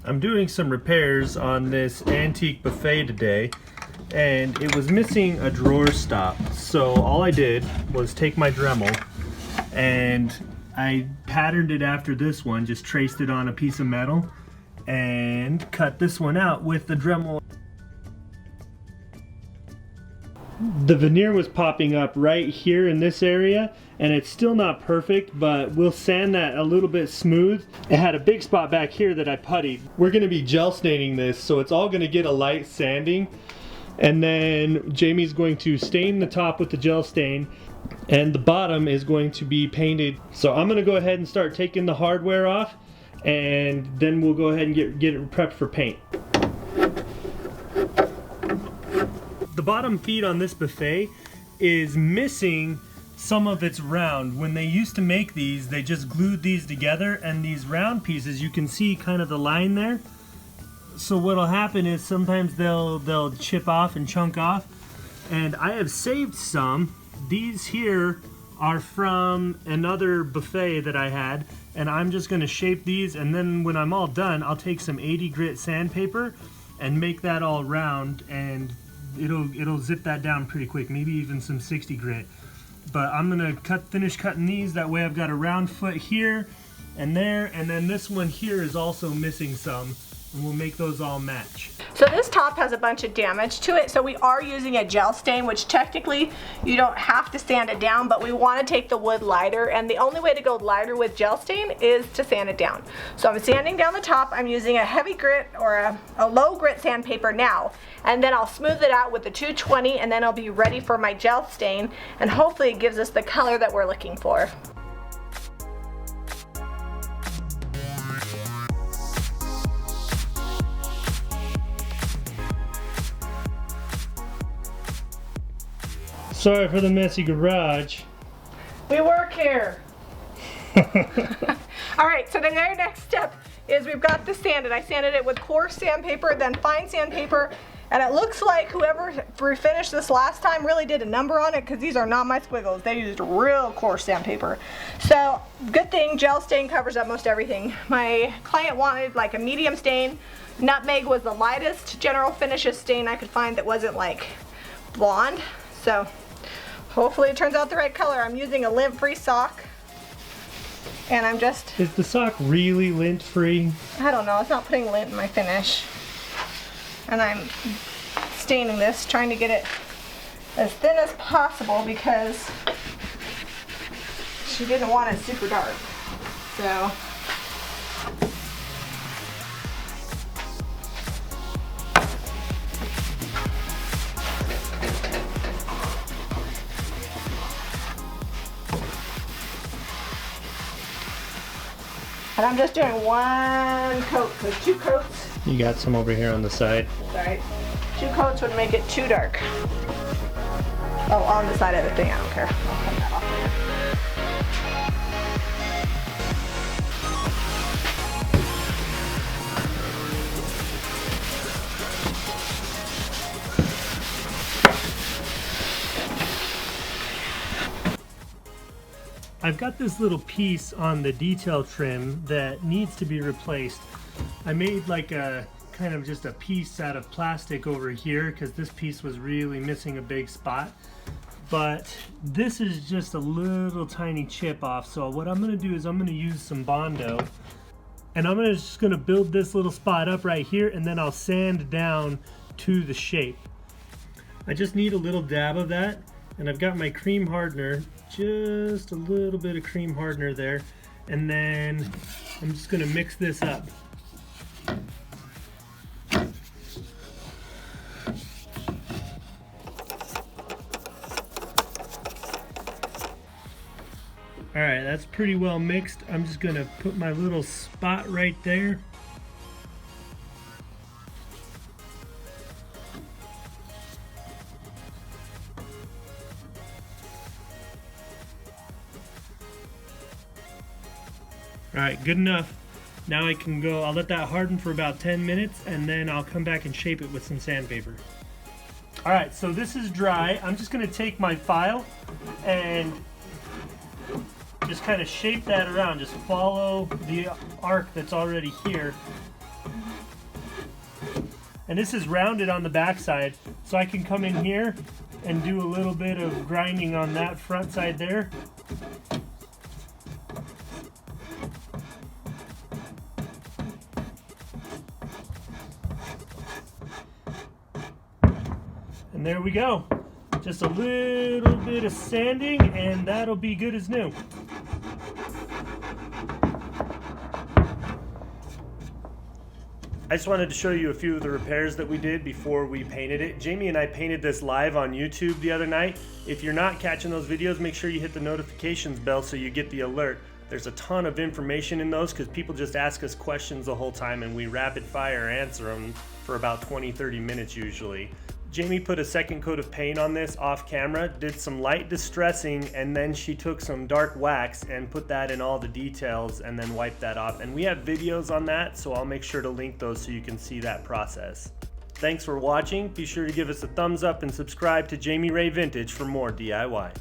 I'm doing some repairs on this antique buffet today, and it was missing a drawer stop. So all I did was take my Dremel and I patterned it after this one, just traced it on a piece of metal and cut this one out with the Dremel. The veneer was popping up right here in this area, and it's still not perfect, but we'll sand that a little bit smooth. It had a big spot back here that I puttied. We're gonna be gel staining this, so it's all gonna get a light sanding. And then Jamie's going to stain the top with the gel stain, and the bottom is going to be painted. So I'm gonna go ahead and start taking the hardware off, and then we'll go ahead and get it prepped for paint. The bottom feet on this buffet is missing some of its round. When they used to make these, they just glued these together, and these round pieces, you can see kind of the line there. So what'll happen is sometimes they'll chip off and chunk off, and I have saved some. These here are from another buffet that I had, and I'm just gonna shape these, and then when I'm all done, I'll take some 80 grit sandpaper and make that all round, and it'll zip that down pretty quick, maybe even some 60 grit. But I'm gonna finish cutting these, that way I've got a round foot here and there, and then this one here is also missing some, and we'll make those all match. So this top has a bunch of damage to it, so we are using a gel stain, which technically you don't have to sand it down, but we want to take the wood lighter, and the only way to go lighter with gel stain is to sand it down. So I'm sanding down the top. I'm using a heavy grit or a low grit sandpaper now, and then I'll smooth it out with the 220, and then I'll be ready for my gel stain, and hopefully it gives us the color that we're looking for. Sorry for the messy garage. We work here. Alright, so the very next step is we've got this sanded. I sanded it with coarse sandpaper, then fine sandpaper, and it looks like whoever refinished this last time really did a number on it, because these are not my squiggles. They used real coarse sandpaper. So good thing gel stain covers up most everything. My client wanted like a medium stain. Nutmeg was the lightest general finishes stain I could find that wasn't like blonde. So hopefully it turns out the right color. I'm using a lint-free sock, and I'm just... Is the sock really lint-free? I don't know, it's not putting lint in my finish. And I'm staining this, trying to get it as thin as possible because she didn't want it super dark. So... and I'm just doing one coat, because 2 coats. You got some over here on the side. Sorry. 2 coats would make it too dark. Oh, on the side of the thing, I don't care. I'll cut that off later. I've got this little piece on the detail trim that needs to be replaced. I made like a kind of just a piece out of plastic over here because this piece was really missing a big spot. But this is just a little tiny chip off. So what I'm gonna do is I'm gonna use some bondo, and I'm just gonna build this little spot up right here, and then I'll sand down to the shape. I just need a little dab of that, and I've got my cream hardener, just a little bit of cream hardener there, and then I'm just gonna mix this up. Alright, that's pretty well mixed. I'm just gonna put my little spot right there. Alright, good enough. Now I can go, I'll let that harden for about 10 minutes, and then I'll come back and shape it with some sandpaper. Alright, so this is dry. I'm just gonna take my file and just kind of shape that around. Just follow the arc that's already here. And this is rounded on the back side, so I can come in here and do a little bit of grinding on that front side there. And there we go. Just a little bit of sanding and that'll be good as new. I just wanted to show you a few of the repairs that we did before we painted it. Jamie and I painted this live on YouTube the other night. If you're not catching those videos, make sure you hit the notifications bell so you get the alert. There's a ton of information in those because people just ask us questions the whole time and we rapid fire answer them for about 20-30 minutes usually. Jamie put a second coat of paint on this off camera, did some light distressing, and then she took some dark wax and put that in all the details and then wiped that off. And we have videos on that, so I'll make sure to link those so you can see that process. Thanks for watching. Be sure to give us a thumbs up and subscribe to Jami Ray Vintage for more DIY.